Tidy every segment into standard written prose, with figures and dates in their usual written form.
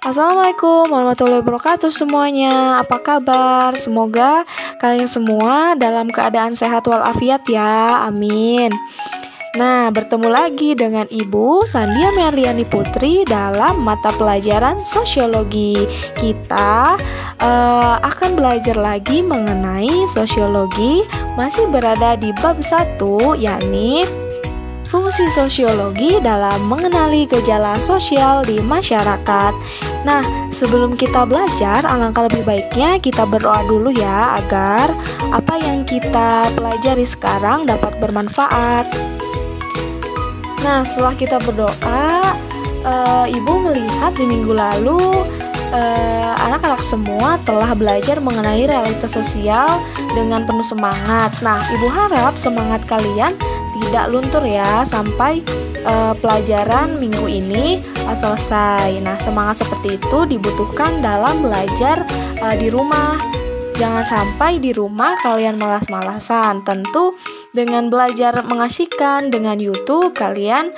Assalamualaikum warahmatullahi wabarakatuh semuanya. Apa kabar? Semoga kalian semua dalam keadaan sehat walafiat ya. Amin. Nah, bertemu lagi dengan Ibu Sandia Merliani Putri dalam mata pelajaran sosiologi. Kita akan belajar lagi mengenai sosiologi, masih berada di bab 1, yakni fungsi sosiologi dalam mengenali gejala sosial di masyarakat. Nah, sebelum kita belajar, alangkah lebih baiknya kita berdoa dulu ya, agar apa yang kita pelajari sekarang dapat bermanfaat. Nah, setelah kita berdoa, Ibu melihat di minggu lalu anak-anak semua telah belajar mengenai realitas sosial dengan penuh semangat. Nah, Ibu harap semangat kalian tidak luntur ya sampai pelajaran minggu ini selesai. Nah, semangat seperti itu dibutuhkan dalam belajar di rumah. Jangan sampai di rumah kalian malas-malasan. Tentu dengan belajar mengasihkan dengan YouTube, kalian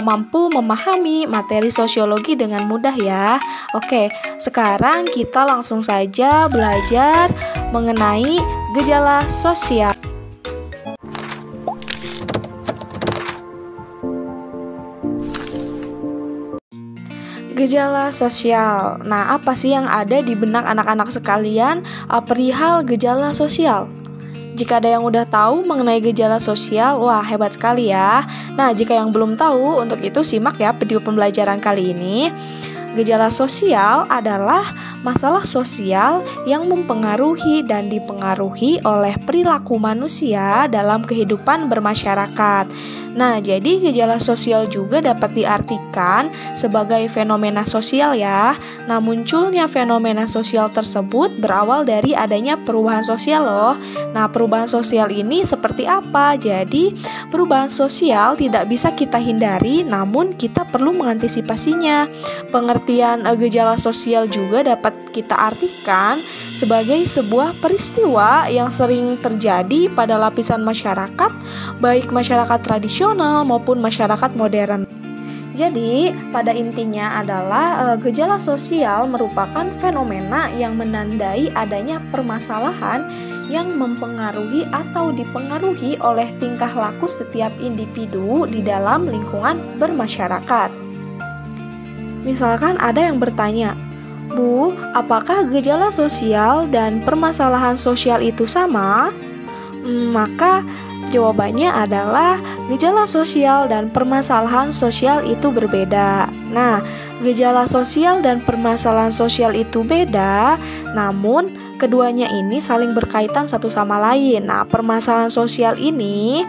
mampu memahami materi sosiologi dengan mudah ya. Oke, sekarang kita langsung saja belajar mengenai gejala sosial. Gejala sosial. Nah, apa sih yang ada di benak anak-anak sekalian perihal gejala sosial? Jika ada yang udah tahu mengenai gejala sosial, wah hebat sekali ya. Nah, jika yang belum tahu, untuk itu simak ya video pembelajaran kali ini. Gejala sosial adalah masalah sosial yang mempengaruhi dan dipengaruhi oleh perilaku manusia dalam kehidupan bermasyarakat. Nah, jadi gejala sosial juga dapat diartikan sebagai fenomena sosial ya. Nah, munculnya fenomena sosial tersebut berawal dari adanya perubahan sosial loh. Nah, perubahan sosial ini seperti apa? Jadi, perubahan sosial tidak bisa kita hindari, namun kita perlu mengantisipasinya. Pengertian gejala sosial juga dapat kita artikan sebagai sebuah peristiwa yang sering terjadi pada lapisan masyarakat, baik masyarakat tradisional maupun masyarakat modern. Jadi, pada intinya adalah gejala sosial merupakan fenomena yang menandai adanya permasalahan yang mempengaruhi atau dipengaruhi oleh tingkah laku setiap individu di dalam lingkungan bermasyarakat. Misalkan ada yang bertanya, Bu, apakah gejala sosial dan permasalahan sosial itu sama? Maka jawabannya adalah gejala sosial dan permasalahan sosial itu berbeda. Nah, gejala sosial dan permasalahan sosial itu beda, namun keduanya ini saling berkaitan satu sama lain. Nah, permasalahan sosial ini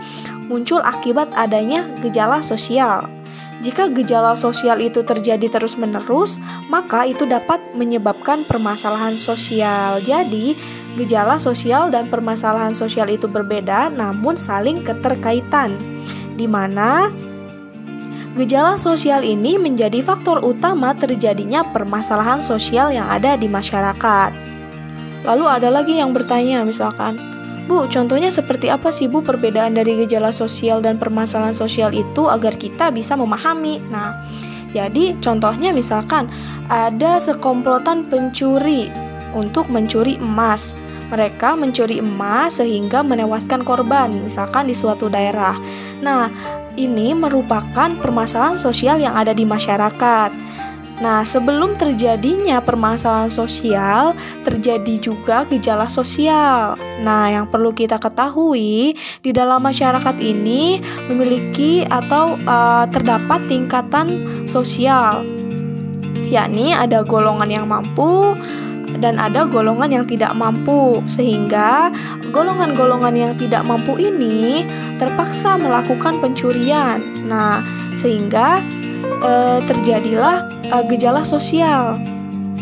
muncul akibat adanya gejala sosial. Jika gejala sosial itu terjadi terus-menerus, maka itu dapat menyebabkan permasalahan sosial. Jadi, gejala sosial dan permasalahan sosial itu berbeda namun saling keterkaitan, di mana gejala sosial ini menjadi faktor utama terjadinya permasalahan sosial yang ada di masyarakat. Lalu ada lagi yang bertanya, misalkan, Bu, contohnya seperti apa sih Bu perbedaan dari gejala sosial dan permasalahan sosial itu agar kita bisa memahami? Nah, jadi contohnya misalkan ada sekomplotan pencuri untuk mencuri emas. Mereka mencuri emas sehingga menewaskan korban, misalkan di suatu daerah. Nah, ini merupakan permasalahan sosial yang ada di masyarakat. Nah, sebelum terjadinya permasalahan sosial, terjadi juga gejala sosial. Nah, yang perlu kita ketahui, di dalam masyarakat ini memiliki atau terdapat tingkatan sosial, yakni ada golongan yang mampu dan ada golongan yang tidak mampu, sehingga golongan-golongan yang tidak mampu ini terpaksa melakukan pencurian. Nah, sehingga terjadilah gejala sosial.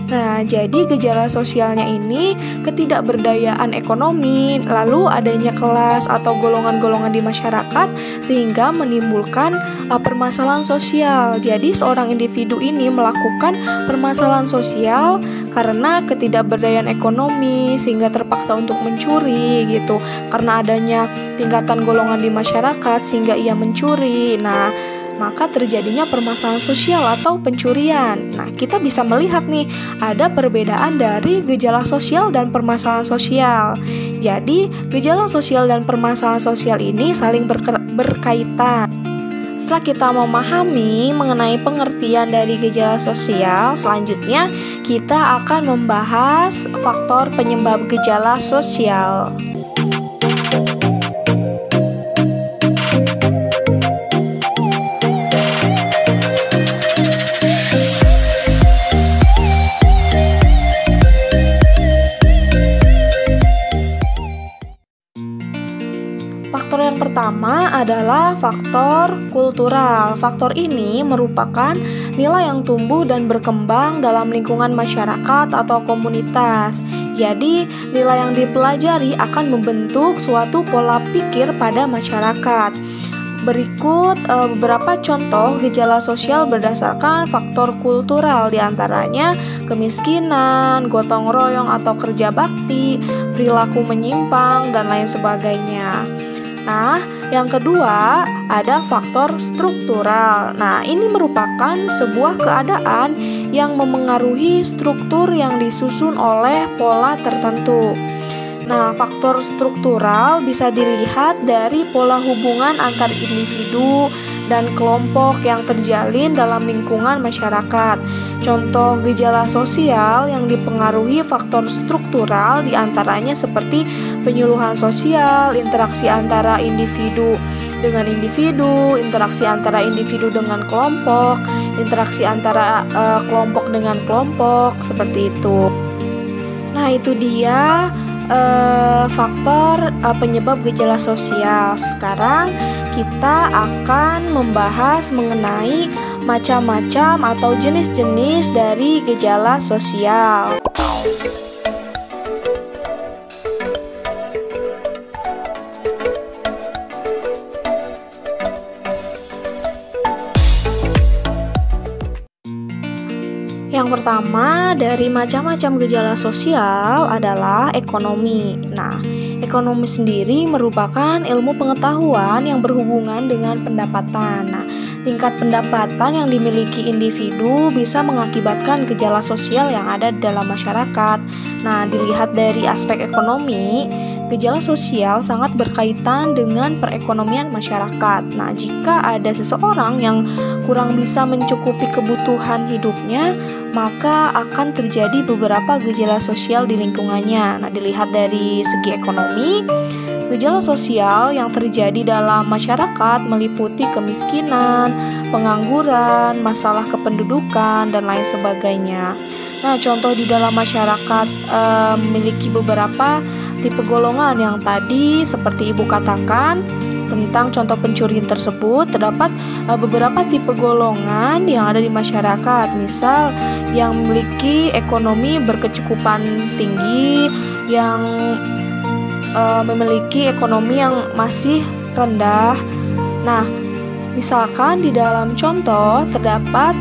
Nah, jadi gejala sosialnya ini ketidakberdayaan ekonomi, lalu adanya kelas atau golongan-golongan di masyarakat sehingga menimbulkan permasalahan sosial. Jadi seorang individu ini melakukan permasalahan sosial karena ketidakberdayaan ekonomi sehingga terpaksa untuk mencuri gitu. Karena adanya tingkatan golongan di masyarakat sehingga ia mencuri. Nah, maka terjadinya permasalahan sosial atau pencurian. Nah, kita bisa melihat nih, ada perbedaan dari gejala sosial dan permasalahan sosial. Jadi, gejala sosial dan permasalahan sosial ini saling berkaitan. Setelah kita memahami mengenai pengertian dari gejala sosial, selanjutnya kita akan membahas faktor penyebab gejala sosial. Faktor yang pertama adalah faktor kultural. Faktor ini merupakan nilai yang tumbuh dan berkembang dalam lingkungan masyarakat atau komunitas. Jadi, nilai yang dipelajari akan membentuk suatu pola pikir pada masyarakat. Berikut beberapa contoh gejala sosial berdasarkan faktor kultural, diantaranya kemiskinan, gotong royong atau kerja bakti, perilaku menyimpang, dan lain sebagainya. Nah, yang kedua ada faktor struktural. Nah, ini merupakan sebuah keadaan yang memengaruhi struktur yang disusun oleh pola tertentu. Nah, faktor struktural bisa dilihat dari pola hubungan antar individu dan kelompok yang terjalin dalam lingkungan masyarakat. Contoh gejala sosial yang dipengaruhi faktor struktural diantaranya seperti penyuluhan sosial, interaksi antara individu dengan individu, interaksi antara individu dengan kelompok, interaksi antara kelompok dengan kelompok, seperti itu. Nah, itu dia faktor penyebab gejala sosial. Sekarang kita akan membahas mengenai macam-macam atau jenis-jenis dari gejala sosial. Yang pertama dari macam-macam gejala sosial adalah ekonomi. Nah, ekonomi sendiri merupakan ilmu pengetahuan yang berhubungan dengan pendapatan. Nah, tingkat pendapatan yang dimiliki individu bisa mengakibatkan gejala sosial yang ada di dalam masyarakat. Nah, dilihat dari aspek ekonomi, gejala sosial sangat berkaitan dengan perekonomian masyarakat. Nah, jika ada seseorang yang kurang bisa mencukupi kebutuhan hidupnya, maka akan terjadi beberapa gejala sosial di lingkungannya. Nah, dilihat dari segi ekonomi, gejala sosial yang terjadi dalam masyarakat meliputi kemiskinan, pengangguran, masalah kependudukan, dan lain sebagainya. Nah, contoh di dalam masyarakat memiliki beberapa tipe golongan yang tadi seperti Ibu katakan. Tentang contoh pencurian tersebut, terdapat beberapa tipe golongan yang ada di masyarakat. Misal, yang memiliki ekonomi berkecukupan tinggi, yang memiliki ekonomi yang masih rendah. Nah, misalkan di dalam contoh terdapat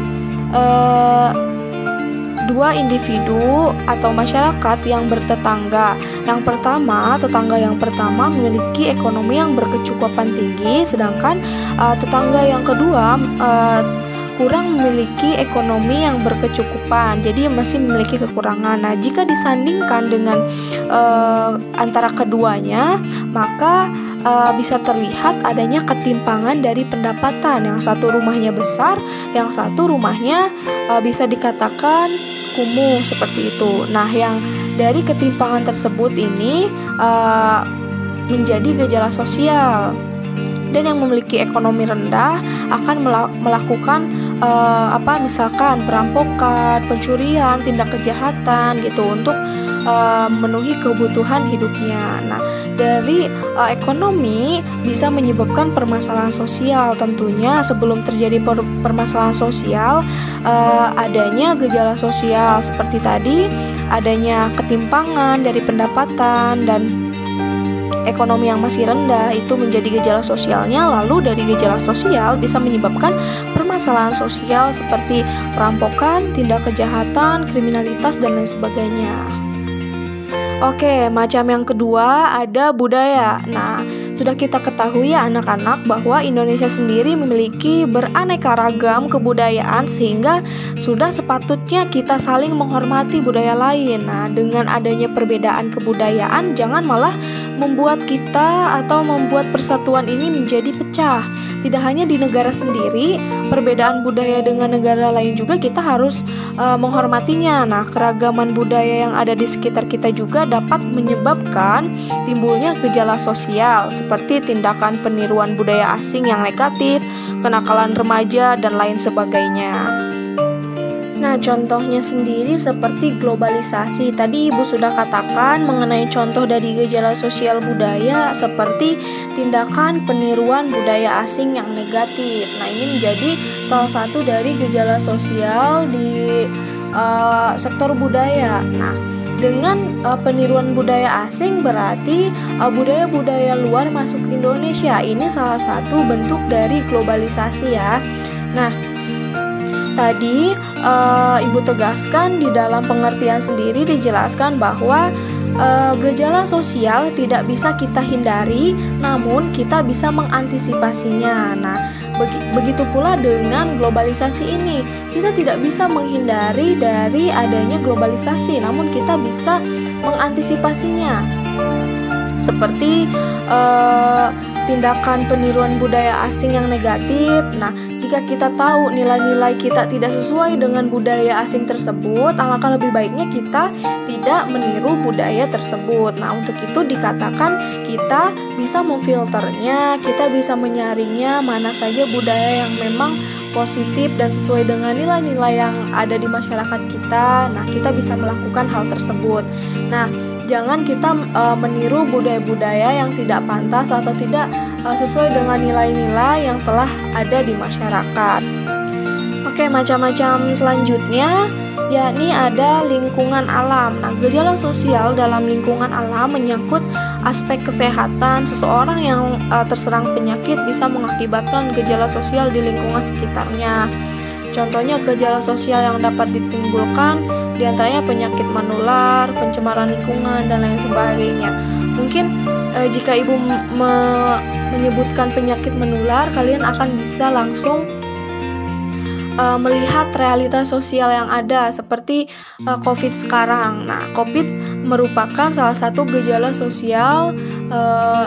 dua individu atau masyarakat yang bertetangga. Yang pertama, tetangga yang pertama memiliki ekonomi yang berkecukupan tinggi, sedangkan tetangga yang kedua kurang memiliki ekonomi yang berkecukupan, jadi masih memiliki kekurangan. Nah, jika disandingkan dengan antara keduanya, maka bisa terlihat adanya ketimpangan dari pendapatan. Yang satu rumahnya besar, yang satu rumahnya bisa dikatakan kumuh, seperti itu. Nah, yang dari ketimpangan tersebut ini menjadi gejala sosial. Dan yang memiliki ekonomi rendah akan melakukan misalkan perampokan, pencurian, tindak kejahatan gitu untuk memenuhi kebutuhan hidupnya. Nah, dari ekonomi bisa menyebabkan permasalahan sosial. Tentunya sebelum terjadi permasalahan sosial, adanya gejala sosial seperti tadi, adanya ketimpangan dari pendapatan dan ekonomi yang masih rendah itu menjadi gejala sosialnya. Lalu dari gejala sosial bisa menyebabkan permasalahan sosial seperti perampokan, tindak kejahatan, kriminalitas, dan lain sebagainya. Oke, macam yang kedua ada budaya. Nah, sudah kita ketahui ya anak-anak bahwa Indonesia sendiri memiliki beraneka ragam kebudayaan sehingga sudah sepatutnya kita saling menghormati budaya lain. Nah, dengan adanya perbedaan kebudayaan jangan malah membuat kita atau membuat persatuan ini menjadi pecah. Tidak hanya di negara sendiri, perbedaan budaya dengan negara lain juga kita harus menghormatinya. Nah, keragaman budaya yang ada di sekitar kita juga dapat menyebabkan timbulnya gejala sosial seperti tindakan peniruan budaya asing yang negatif, kenakalan remaja, dan lain sebagainya. Nah, contohnya sendiri seperti globalisasi. Tadi Ibu sudah katakan mengenai contoh dari gejala sosial budaya seperti tindakan peniruan budaya asing yang negatif. Nah, ini menjadi salah satu dari gejala sosial di sektor budaya. Nah, dengan peniruan budaya asing berarti budaya-budaya luar masuk ke Indonesia. Ini salah satu bentuk dari globalisasi ya. Nah, tadi Ibu tegaskan di dalam pengertian sendiri dijelaskan bahwa gejala sosial tidak bisa kita hindari, namun kita bisa mengantisipasinya. Nah, begitu pula dengan globalisasi ini, kita tidak bisa menghindari dari adanya globalisasi, namun kita bisa mengantisipasinya. Seperti tindakan peniruan budaya asing yang negatif. Nah, jika kita tahu nilai-nilai kita tidak sesuai dengan budaya asing tersebut, alangkah lebih baiknya kita tidak meniru budaya tersebut. Nah, untuk itu dikatakan kita bisa memfilternya, kita bisa menyaringnya mana saja budaya yang memang positif dan sesuai dengan nilai-nilai yang ada di masyarakat kita. Nah, kita bisa melakukan hal tersebut. Nah, jangan kita meniru budaya-budaya yang tidak pantas atau tidak sesuai dengan nilai-nilai yang telah ada di masyarakat. Oke, macam-macam selanjutnya yakni ada lingkungan alam. Nah, gejala sosial dalam lingkungan alam menyangkut aspek kesehatan. Seseorang yang terserang penyakit bisa mengakibatkan gejala sosial di lingkungan sekitarnya. Contohnya gejala sosial yang dapat ditimbulkan diantaranya penyakit menular, pencemaran lingkungan, dan lain sebagainya. Mungkin jika Ibu menyebutkan penyakit menular, kalian akan bisa langsung melihat realitas sosial yang ada seperti COVID sekarang. Nah, COVID merupakan salah satu gejala sosial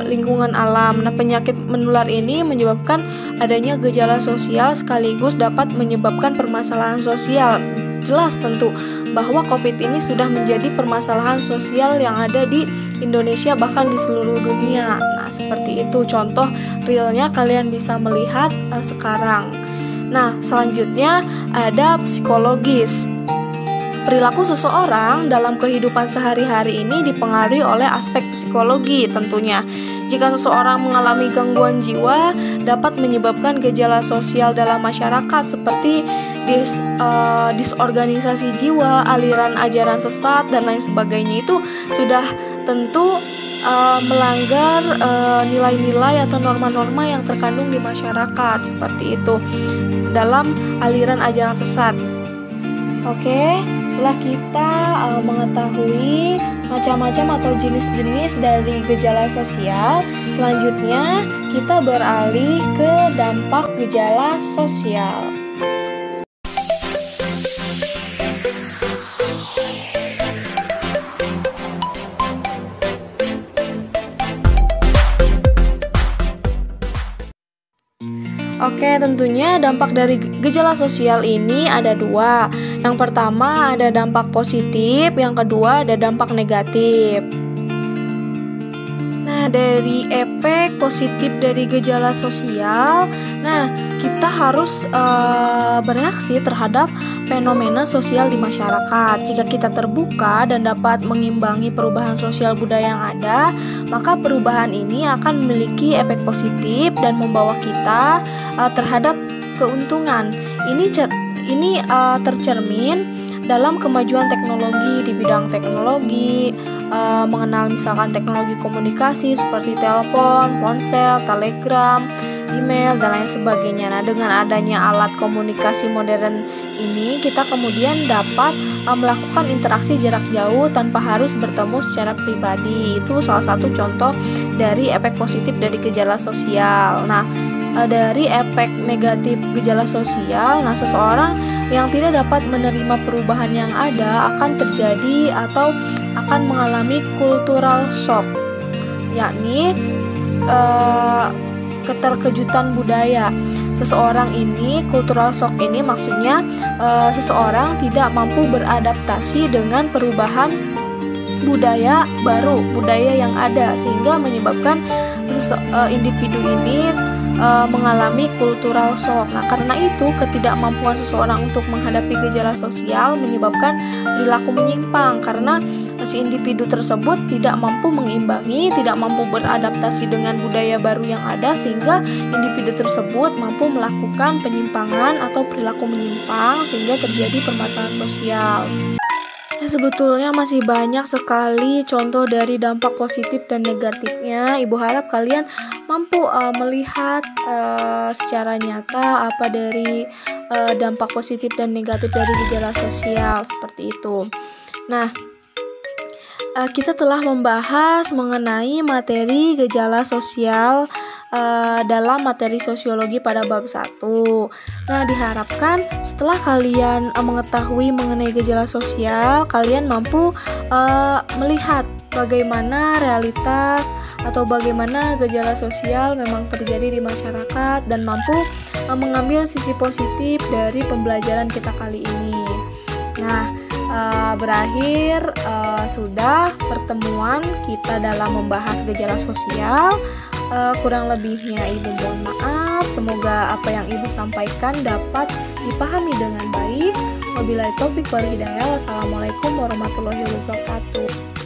lingkungan alam. Nah, penyakit menular ini menyebabkan adanya gejala sosial sekaligus dapat menyebabkan permasalahan sosial. Jelas tentu bahwa COVID ini sudah menjadi permasalahan sosial yang ada di Indonesia bahkan di seluruh dunia. Nah, seperti itu contoh realnya kalian bisa melihat sekarang. Nah, selanjutnya ada psikologis. Perilaku seseorang dalam kehidupan sehari-hari ini dipengaruhi oleh aspek psikologi tentunya. Jika seseorang mengalami gangguan jiwa, dapat menyebabkan gejala sosial dalam masyarakat seperti disorganisasi jiwa, aliran ajaran sesat, dan lain sebagainya. Itu sudah tentu melanggar nilai-nilai atau norma-norma yang terkandung di masyarakat seperti itu dalam aliran ajaran sesat. Oke, setelah kita mengetahui macam-macam atau jenis-jenis dari gejala sosial, selanjutnya kita beralih ke dampak gejala sosial. Oke, tentunya dampak dari gejala sosial ini ada dua. Yang pertama ada dampak positif, yang kedua ada dampak negatif. Nah, Nah, dari efek positif dari gejala sosial, nah kita harus bereaksi terhadap fenomena sosial di masyarakat. Jika kita terbuka dan dapat mengimbangi perubahan sosial budaya yang ada, maka perubahan ini akan memiliki efek positif dan membawa kita terhadap keuntungan. Ini tercermin dalam kemajuan teknologi di bidang teknologi, mengenal misalkan teknologi komunikasi seperti telepon, ponsel, telegram, email, dan lain sebagainya. Nah, dengan adanya alat komunikasi modern ini, kita kemudian dapat melakukan interaksi jarak jauh tanpa harus bertemu secara pribadi. Itu salah satu contoh dari efek positif dari gejala sosial. Nah, dari efek negatif gejala sosial, nah seseorang yang tidak dapat menerima perubahan yang ada akan terjadi atau akan mengalami cultural shock, yakni keterkejutan budaya. Seseorang ini, cultural shock ini maksudnya seseorang tidak mampu beradaptasi dengan perubahan budaya baru, budaya yang ada, sehingga menyebabkan individu ini mengalami cultural shock. Nah, karena itu ketidakmampuan seseorang untuk menghadapi gejala sosial menyebabkan perilaku menyimpang, karena si individu tersebut tidak mampu mengimbangi, tidak mampu beradaptasi dengan budaya baru yang ada, sehingga individu tersebut mampu melakukan penyimpangan atau perilaku menyimpang sehingga terjadi permasalahan sosial. Sebetulnya masih banyak sekali contoh dari dampak positif dan negatifnya. Ibu harap kalian mampu melihat secara nyata apa dari dampak positif dan negatif dari gejala sosial seperti itu. Nah, kita telah membahas mengenai materi gejala sosial dalam materi sosiologi pada bab 1. Nah, diharapkan setelah kalian mengetahui mengenai gejala sosial, kalian mampu melihat bagaimana realitas atau bagaimana gejala sosial memang terjadi di masyarakat dan mampu mengambil sisi positif dari pembelajaran kita kali ini. Nah, berakhir sudah pertemuan kita dalam membahas gejala sosial. Kurang lebihnya Ibu mohon maaf. Semoga apa yang Ibu sampaikan dapat dipahami dengan baik. Wabillahi taufiq wal hidayah. Wassalamualaikum warahmatullahi wabarakatuh.